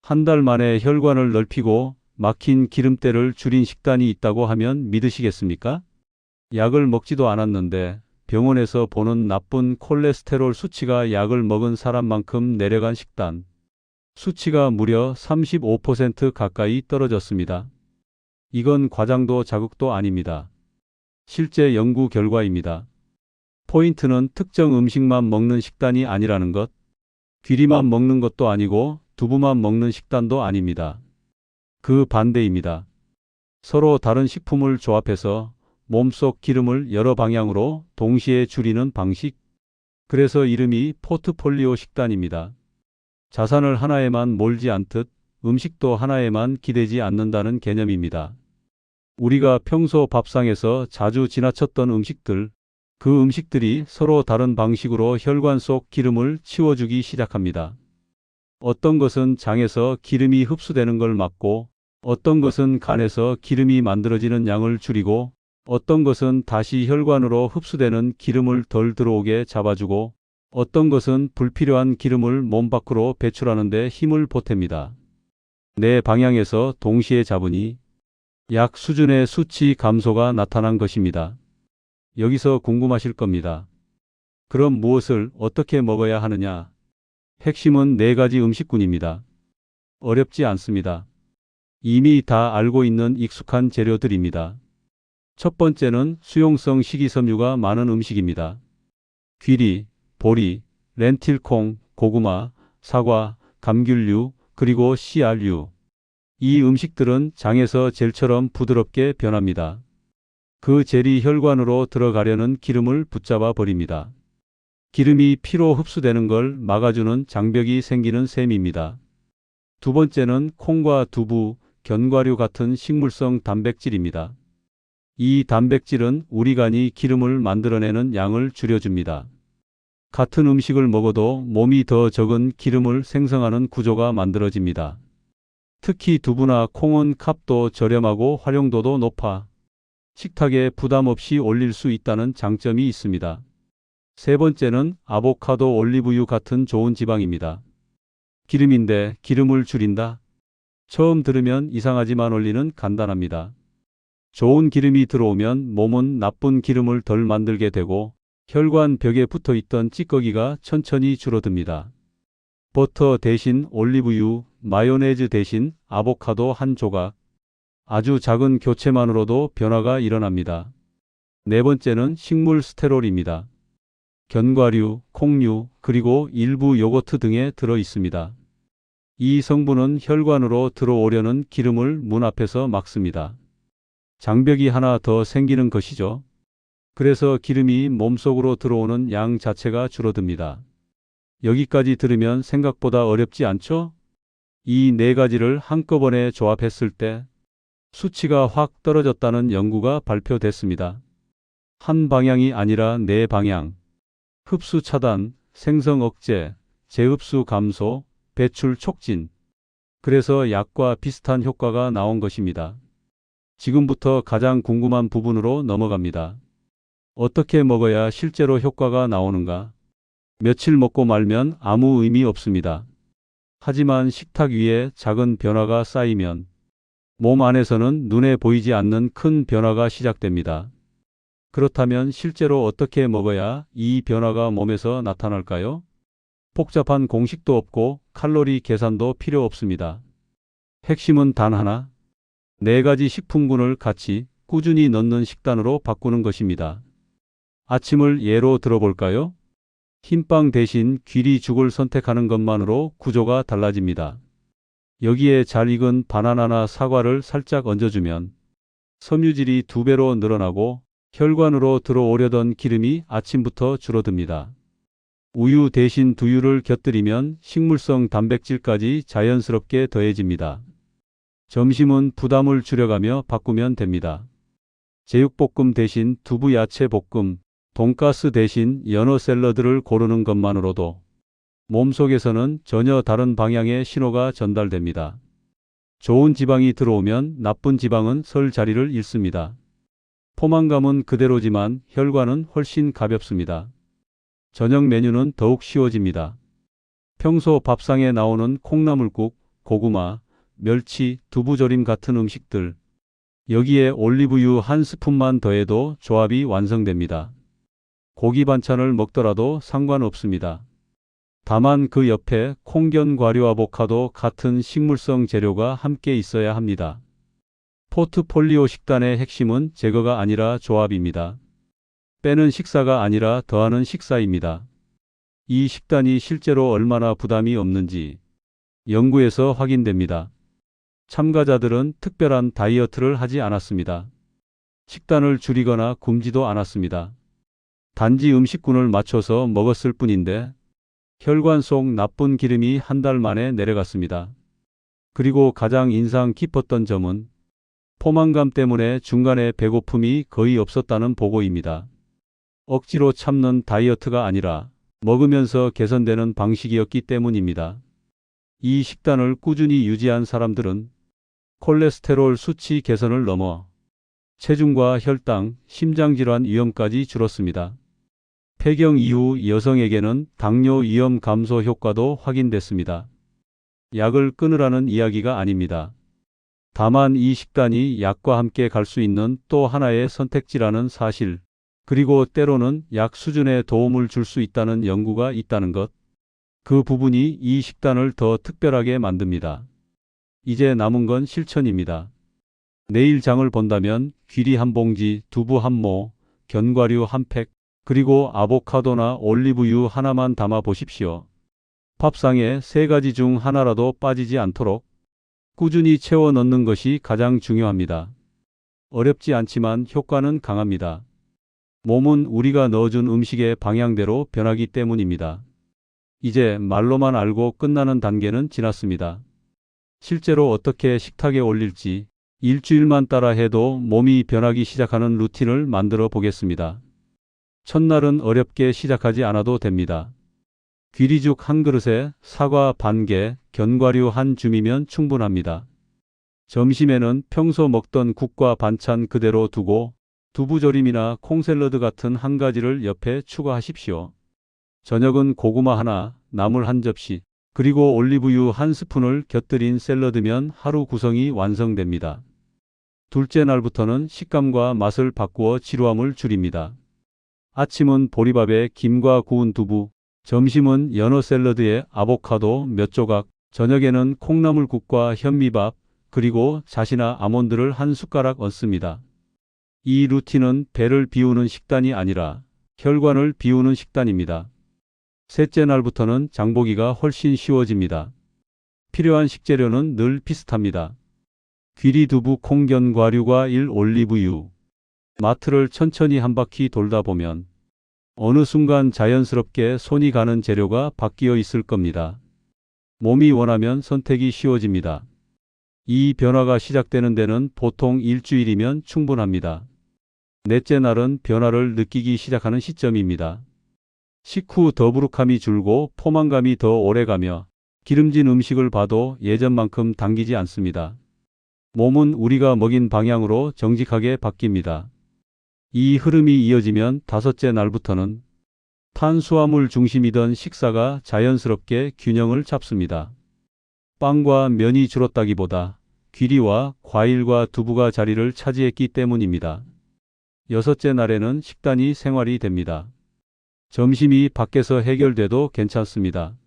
한 달 만에 혈관을 넓히고 막힌 기름때를 줄인 식단이 있다고 하면 믿으시겠습니까? 약을 먹지도 않았는데 병원에서 보는 나쁜 콜레스테롤 수치가 약을 먹은 사람만큼 내려간 식단. 수치가 무려 35% 가까이 떨어졌습니다. 이건 과장도 자극도 아닙니다. 실제 연구 결과입니다. 포인트는 특정 음식만 먹는 식단이 아니라는 것. 귀리만 먹는 것도 아니고 두부만 먹는 식단도 아닙니다. 그 반대입니다. 서로 다른 식품을 조합해서 몸속 기름을 여러 방향으로 동시에 줄이는 방식. 그래서 이름이 포트폴리오 식단입니다. 자산을 하나에만 몰지 않듯 음식도 하나에만 기대지 않는다는 개념입니다. 우리가 평소 밥상에서 자주 지나쳤던 음식들, 그 음식들이 서로 다른 방식으로 혈관 속 기름을 치워주기 시작합니다. 어떤 것은 장에서 기름이 흡수되는 걸 막고, 어떤 것은 간에서 기름이 만들어지는 양을 줄이고, 어떤 것은 다시 혈관으로 흡수되는 기름을 덜 들어오게 잡아주고, 어떤 것은 불필요한 기름을 몸 밖으로 배출하는 데 힘을 보탭니다. 네 방향에서 동시에 잡으니 약 수준의 수치 감소가 나타난 것입니다. 여기서 궁금하실 겁니다. 그럼 무엇을 어떻게 먹어야 하느냐? 핵심은 4가지 음식군입니다. 어렵지 않습니다. 이미 다 알고 있는 익숙한 재료들입니다. 첫 번째는 수용성 식이섬유가 많은 음식입니다. 귀리, 보리, 렌틸콩, 고구마, 사과, 감귤류, 그리고 씨알류. 이 음식들은 장에서 젤처럼 부드럽게 변합니다. 그 젤이 혈관으로 들어가려는 기름을 붙잡아 버립니다. 기름이 피로 흡수되는 걸 막아주는 장벽이 생기는 셈입니다. 두 번째는 콩과 두부, 견과류 같은 식물성 단백질입니다. 이 단백질은 우리 간이 기름을 만들어내는 양을 줄여줍니다. 같은 음식을 먹어도 몸이 더 적은 기름을 생성하는 구조가 만들어집니다. 특히 두부나 콩은 값도 저렴하고 활용도도 높아 식탁에 부담 없이 올릴 수 있다는 장점이 있습니다. 세 번째는 아보카도, 올리브유 같은 좋은 지방입니다. 기름인데 기름을 줄인다? 처음 들으면 이상하지만 원리는 간단합니다. 좋은 기름이 들어오면 몸은 나쁜 기름을 덜 만들게 되고 혈관 벽에 붙어 있던 찌꺼기가 천천히 줄어듭니다. 버터 대신 올리브유, 마요네즈 대신 아보카도 한 조각. 아주 작은 교체만으로도 변화가 일어납니다. 네 번째는 식물 스테롤입니다. 견과류, 콩류, 그리고 일부 요거트 등에 들어 있습니다. 이 성분은 혈관으로 들어오려는 기름을 문 앞에서 막습니다. 장벽이 하나 더 생기는 것이죠. 그래서 기름이 몸속으로 들어오는 양 자체가 줄어듭니다. 여기까지 들으면 생각보다 어렵지 않죠? 이 4가지를 한꺼번에 조합했을 때 수치가 확 떨어졌다는 연구가 발표됐습니다. 한 방향이 아니라 4방향. 흡수 차단, 생성 억제, 재흡수 감소, 배출 촉진. 그래서 약과 비슷한 효과가 나온 것입니다. 지금부터 가장 궁금한 부분으로 넘어갑니다. 어떻게 먹어야 실제로 효과가 나오는가? 며칠 먹고 말면 아무 의미 없습니다. 하지만 식탁 위에 작은 변화가 쌓이면 몸 안에서는 눈에 보이지 않는 큰 변화가 시작됩니다. 그렇다면 실제로 어떻게 먹어야 이 변화가 몸에서 나타날까요? 복잡한 공식도 없고 칼로리 계산도 필요 없습니다. 핵심은 단 하나, 4가지 식품군을 같이 꾸준히 넣는 식단으로 바꾸는 것입니다. 아침을 예로 들어볼까요? 흰빵 대신 귀리죽을 선택하는 것만으로 구조가 달라집니다. 여기에 잘 익은 바나나나 사과를 살짝 얹어주면 섬유질이 2배로 늘어나고 혈관으로 들어오려던 기름이 아침부터 줄어듭니다. 우유 대신 두유를 곁들이면 식물성 단백질까지 자연스럽게 더해집니다. 점심은 부담을 줄여가며 바꾸면 됩니다. 제육볶음 대신 두부 야채 볶음, 돈가스 대신 연어 샐러드를 고르는 것만으로도 몸속에서는 전혀 다른 방향의 신호가 전달됩니다. 좋은 지방이 들어오면 나쁜 지방은 설 자리를 잃습니다. 포만감은 그대로지만 혈관은 훨씬 가볍습니다. 저녁 메뉴는 더욱 쉬워집니다. 평소 밥상에 나오는 콩나물국, 고구마, 멸치, 두부조림 같은 음식들. 여기에 올리브유 한 스푼만 더해도 조합이 완성됩니다. 고기 반찬을 먹더라도 상관없습니다. 다만 그 옆에 콩견, 과류, 아보카도 같은 식물성 재료가 함께 있어야 합니다. 포트폴리오 식단의 핵심은 제거가 아니라 조합입니다. 빼는 식사가 아니라 더하는 식사입니다. 이 식단이 실제로 얼마나 부담이 없는지 연구에서 확인됩니다. 참가자들은 특별한 다이어트를 하지 않았습니다. 식단을 줄이거나 굶지도 않았습니다. 단지 음식군을 맞춰서 먹었을 뿐인데 혈관 속 나쁜 기름이 한 달 만에 내려갔습니다. 그리고 가장 인상 깊었던 점은 포만감 때문에 중간에 배고픔이 거의 없었다는 보고입니다. 억지로 참는 다이어트가 아니라 먹으면서 개선되는 방식이었기 때문입니다. 이 식단을 꾸준히 유지한 사람들은 콜레스테롤 수치 개선을 넘어 체중과 혈당, 심장질환 위험까지 줄었습니다. 폐경 이후 여성에게는 당뇨 위험 감소 효과도 확인됐습니다. 약을 끊으라는 이야기가 아닙니다. 다만 이 식단이 약과 함께 갈 수 있는 또 하나의 선택지라는 사실, 그리고 때로는 약 수준의 도움을 줄 수 있다는 연구가 있다는 것, 그 부분이 이 식단을 더 특별하게 만듭니다. 이제 남은 건 실천입니다. 내일 장을 본다면 귀리 한 봉지, 두부 한 모, 견과류 한 팩, 그리고 아보카도나 올리브유 하나만 담아 보십시오. 밥상에 세 가지 중 하나라도 빠지지 않도록 꾸준히 채워 넣는 것이 가장 중요합니다. 어렵지 않지만 효과는 강합니다. 몸은 우리가 넣어준 음식의 방향대로 변하기 때문입니다. 이제 말로만 알고 끝나는 단계는 지났습니다. 실제로 어떻게 식탁에 올릴지 일주일만 따라 해도 몸이 변하기 시작하는 루틴을 만들어 보겠습니다. 첫날은 어렵게 시작하지 않아도 됩니다. 귀리죽 한 그릇에 사과 반 개, 견과류 한 줌이면 충분합니다. 점심에는 평소 먹던 국과 반찬 그대로 두고 두부조림이나 콩샐러드 같은 한 가지를 옆에 추가하십시오. 저녁은 고구마 하나, 나물 한 접시, 그리고 올리브유 한 스푼을 곁들인 샐러드면 하루 구성이 완성됩니다. 둘째 날부터는 식감과 맛을 바꾸어 지루함을 줄입니다. 아침은 보리밥에 김과 구운 두부, 점심은 연어 샐러드에 아보카도 몇 조각, 저녁에는 콩나물국과 현미밥, 그리고 잣이나 아몬드를 한 숟가락 얹습니다. 이 루틴은 배를 비우는 식단이 아니라 혈관을 비우는 식단입니다. 셋째 날부터는 장보기가 훨씬 쉬워집니다. 필요한 식재료는 늘 비슷합니다. 귀리, 두부, 콩견, 과류과 1 올리브유. 마트를 천천히 한 바퀴 돌다 보면 어느 순간 자연스럽게 손이 가는 재료가 바뀌어 있을 겁니다. 몸이 원하면 선택이 쉬워집니다. 이 변화가 시작되는 데는 보통 일주일이면 충분합니다. 넷째 날은 변화를 느끼기 시작하는 시점입니다. 식후 더부룩함이 줄고 포만감이 더 오래가며 기름진 음식을 봐도 예전만큼 당기지 않습니다. 몸은 우리가 먹인 방향으로 정직하게 바뀝니다. 이 흐름이 이어지면 다섯째 날부터는 탄수화물 중심이던 식사가 자연스럽게 균형을 잡습니다. 빵과 면이 줄었다기보다 귀리와 과일과 두부가 자리를 차지했기 때문입니다. 여섯째 날에는 식단이 생활이 됩니다. 점심이 밖에서 해결돼도 괜찮습니다.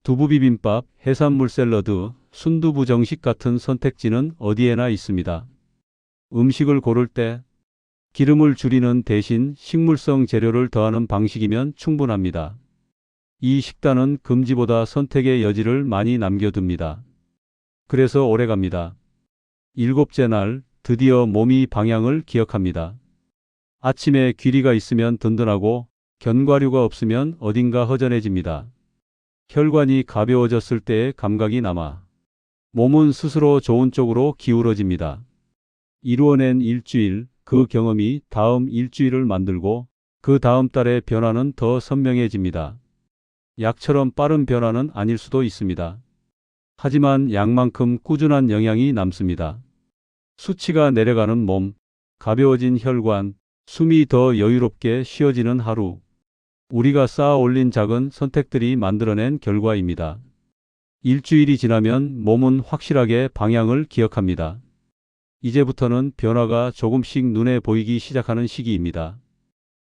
두부비빔밥, 해산물 샐러드, 순두부 정식 같은 선택지는 어디에나 있습니다. 음식을 고를 때 기름을 줄이는 대신 식물성 재료를 더하는 방식이면 충분합니다. 이 식단은 금지보다 선택의 여지를 많이 남겨둡니다. 그래서 오래갑니다. 일곱째 날, 드디어 몸이 방향을 기억합니다. 아침에 귀리가 있으면 든든하고 견과류가 없으면 어딘가 허전해집니다. 혈관이 가벼워졌을 때의 감각이 남아 몸은 스스로 좋은 쪽으로 기울어집니다. 이루어낸 일주일, 그 경험이 다음 일주일을 만들고 그 다음 달의 변화는 더 선명해집니다. 약처럼 빠른 변화는 아닐 수도 있습니다. 하지만 약만큼 꾸준한 영향이 남습니다. 수치가 내려가는 몸, 가벼워진 혈관, 숨이 더 여유롭게 쉬어지는 하루. 우리가 쌓아 올린 작은 선택들이 만들어낸 결과입니다. 일주일이 지나면 몸은 확실하게 방향을 기억합니다. 이제부터는 변화가 조금씩 눈에 보이기 시작하는 시기입니다.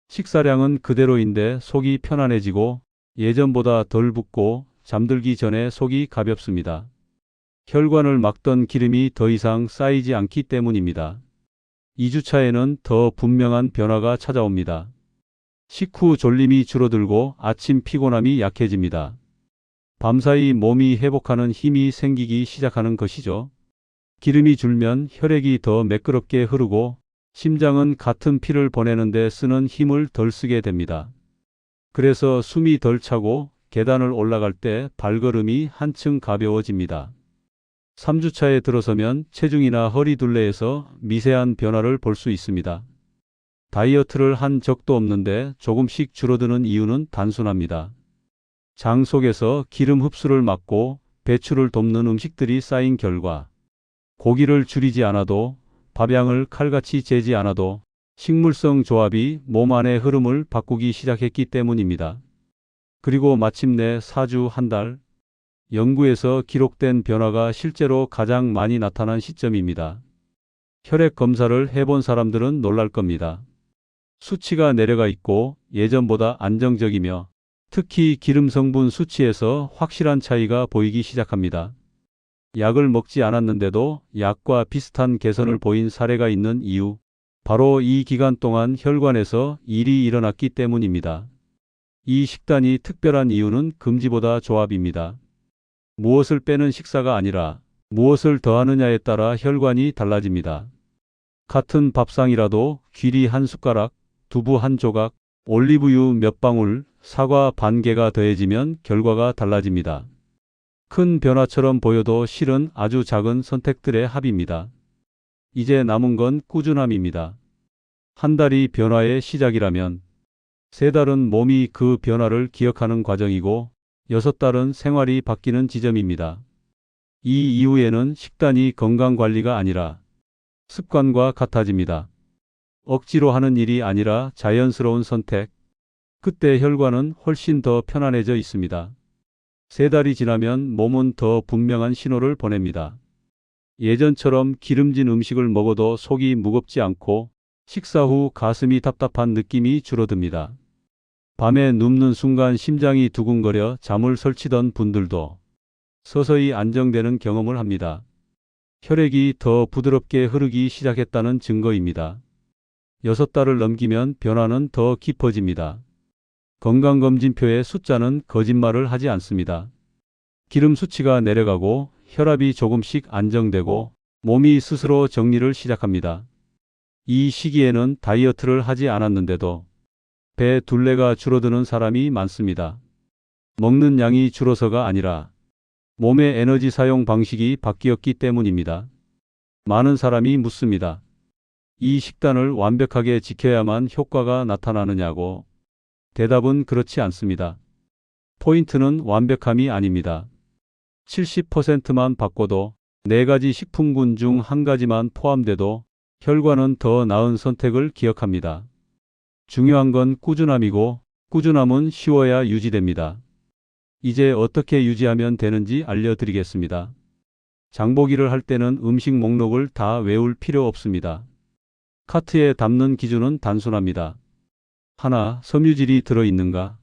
식사량은 그대로인데 속이 편안해지고 예전보다 덜 붓고 잠들기 전에 속이 가볍습니다. 혈관을 막던 기름이 더 이상 쌓이지 않기 때문입니다. 2주차에는 더 분명한 변화가 찾아옵니다. 식후 졸림이 줄어들고 아침 피곤함이 약해집니다. 밤사이 몸이 회복하는 힘이 생기기 시작하는 것이죠. 기름이 줄면 혈액이 더 매끄럽게 흐르고 심장은 같은 피를 보내는데 쓰는 힘을 덜 쓰게 됩니다. 그래서 숨이 덜 차고 계단을 올라갈 때 발걸음이 한층 가벼워집니다. 3주차에 들어서면 체중이나 허리 둘레에서 미세한 변화를 볼 수 있습니다. 다이어트를 한 적도 없는데 조금씩 줄어드는 이유는 단순합니다. 장 속에서 기름 흡수를 막고 배출을 돕는 음식들이 쌓인 결과, 고기를 줄이지 않아도, 밥양을 칼같이 재지 않아도 식물성 조합이 몸 안의 흐름을 바꾸기 시작했기 때문입니다. 그리고 마침내 4주 한 달, 연구에서 기록된 변화가 실제로 가장 많이 나타난 시점입니다. 혈액 검사를 해본 사람들은 놀랄 겁니다. 수치가 내려가 있고 예전보다 안정적이며 특히 기름 성분 수치에서 확실한 차이가 보이기 시작합니다. 약을 먹지 않았는데도 약과 비슷한 개선을 보인 사례가 있는 이유, 바로 이 기간 동안 혈관에서 일이 일어났기 때문입니다. 이 식단이 특별한 이유는 금지보다 조합입니다. 무엇을 빼는 식사가 아니라 무엇을 더하느냐에 따라 혈관이 달라집니다. 같은 밥상이라도 귀리 한 숟가락, 두부 한 조각, 올리브유 몇 방울, 사과 반 개가 더해지면 결과가 달라집니다. 큰 변화처럼 보여도 실은 아주 작은 선택들의 합입니다. 이제 남은 건 꾸준함입니다. 한 달이 변화의 시작이라면 3달은 몸이 그 변화를 기억하는 과정이고 6달은 생활이 바뀌는 지점입니다. 이 이후에는 식단이 건강관리가 아니라 습관과 같아집니다. 억지로 하는 일이 아니라 자연스러운 선택. 그때 혈관은 훨씬 더 편안해져 있습니다. 3달이 지나면 몸은 더 분명한 신호를 보냅니다. 예전처럼 기름진 음식을 먹어도 속이 무겁지 않고 식사 후 가슴이 답답한 느낌이 줄어듭니다. 밤에 눕는 순간 심장이 두근거려 잠을 설치던 분들도 서서히 안정되는 경험을 합니다. 혈액이 더 부드럽게 흐르기 시작했다는 증거입니다. 6달을 넘기면 변화는 더 깊어집니다. 건강검진표의 숫자는 거짓말을 하지 않습니다. 기름 수치가 내려가고 혈압이 조금씩 안정되고 몸이 스스로 정리를 시작합니다. 이 시기에는 다이어트를 하지 않았는데도 배 둘레가 줄어드는 사람이 많습니다. 먹는 양이 줄어서가 아니라 몸의 에너지 사용 방식이 바뀌었기 때문입니다. 많은 사람이 묻습니다. 이 식단을 완벽하게 지켜야만 효과가 나타나느냐고. 대답은 그렇지 않습니다. 포인트는 완벽함이 아닙니다. 70%만 바꿔도 4가지 식품군 중 1가지만 포함돼도 혈관은 더 나은 선택을 기억합니다. 중요한 건 꾸준함이고 꾸준함은 쉬워야 유지됩니다. 이제 어떻게 유지하면 되는지 알려드리겠습니다. 장보기를 할 때는 음식 목록을 다 외울 필요 없습니다. 카트에 담는 기준은 단순합니다. 1. 섬유질이 들어있는가?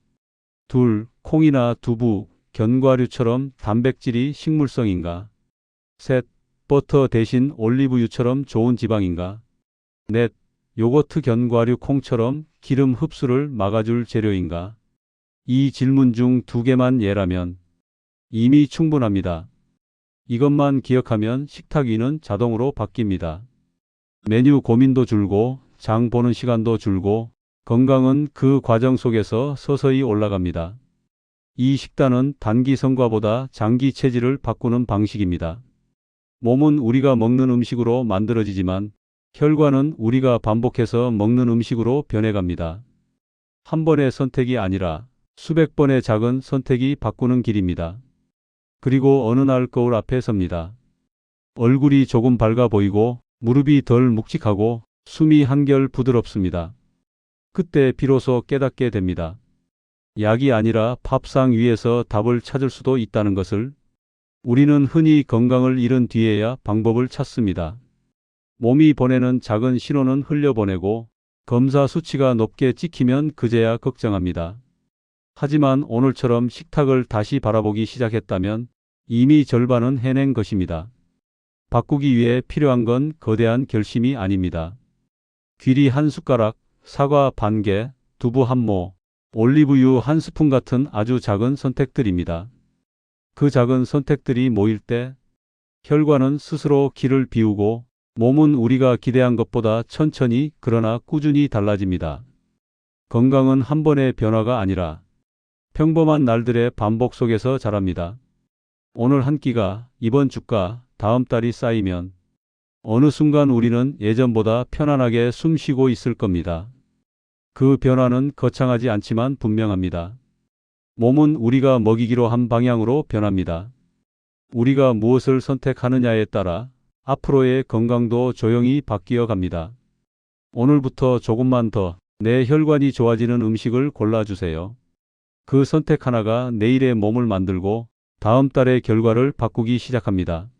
2. 콩이나 두부, 견과류처럼 단백질이 식물성인가? 3. 버터 대신 올리브유처럼 좋은 지방인가? 4. 요거트 견과류 콩처럼 기름 흡수를 막아줄 재료인가? 이 질문 중 2개만 예라면 이미 충분합니다. 이것만 기억하면 식탁 위는 자동으로 바뀝니다. 메뉴 고민도 줄고 장 보는 시간도 줄고 건강은 그 과정 속에서 서서히 올라갑니다. 이 식단은 단기 성과보다 장기 체질을 바꾸는 방식입니다. 몸은 우리가 먹는 음식으로 만들어지지만 혈관은 우리가 반복해서 먹는 음식으로 변해갑니다. 한 번의 선택이 아니라 수백 번의 작은 선택이 바꾸는 길입니다. 그리고 어느 날 거울 앞에 섭니다. 얼굴이 조금 밝아 보이고 무릎이 덜 묵직하고 숨이 한결 부드럽습니다. 그때 비로소 깨닫게 됩니다. 약이 아니라 밥상 위에서 답을 찾을 수도 있다는 것을. 우리는 흔히 건강을 잃은 뒤에야 방법을 찾습니다. 몸이 보내는 작은 신호는 흘려보내고 검사 수치가 높게 찍히면 그제야 걱정합니다. 하지만 오늘처럼 식탁을 다시 바라보기 시작했다면 이미 절반은 해낸 것입니다. 바꾸기 위해 필요한 건 거대한 결심이 아닙니다. 귀리 한 숟가락, 사과 반 개, 두부 한 모, 올리브유 한 스푼 같은 아주 작은 선택들입니다. 그 작은 선택들이 모일 때 혈관은 스스로 길을 비우고 몸은 우리가 기대한 것보다 천천히 그러나 꾸준히 달라집니다. 건강은 한 번의 변화가 아니라 평범한 날들의 반복 속에서 자랍니다. 오늘 한 끼가 이번 주가 다음 달이 쌓이면 어느 순간 우리는 예전보다 편안하게 숨 쉬고 있을 겁니다. 그 변화는 거창하지 않지만 분명합니다. 몸은 우리가 먹이기로 한 방향으로 변합니다. 우리가 무엇을 선택하느냐에 따라 앞으로의 건강도 조용히 바뀌어 갑니다. 오늘부터 조금만 더 내 혈관이 좋아지는 음식을 골라주세요. 그 선택 하나가 내일의 몸을 만들고 다음 달의 결과를 바꾸기 시작합니다.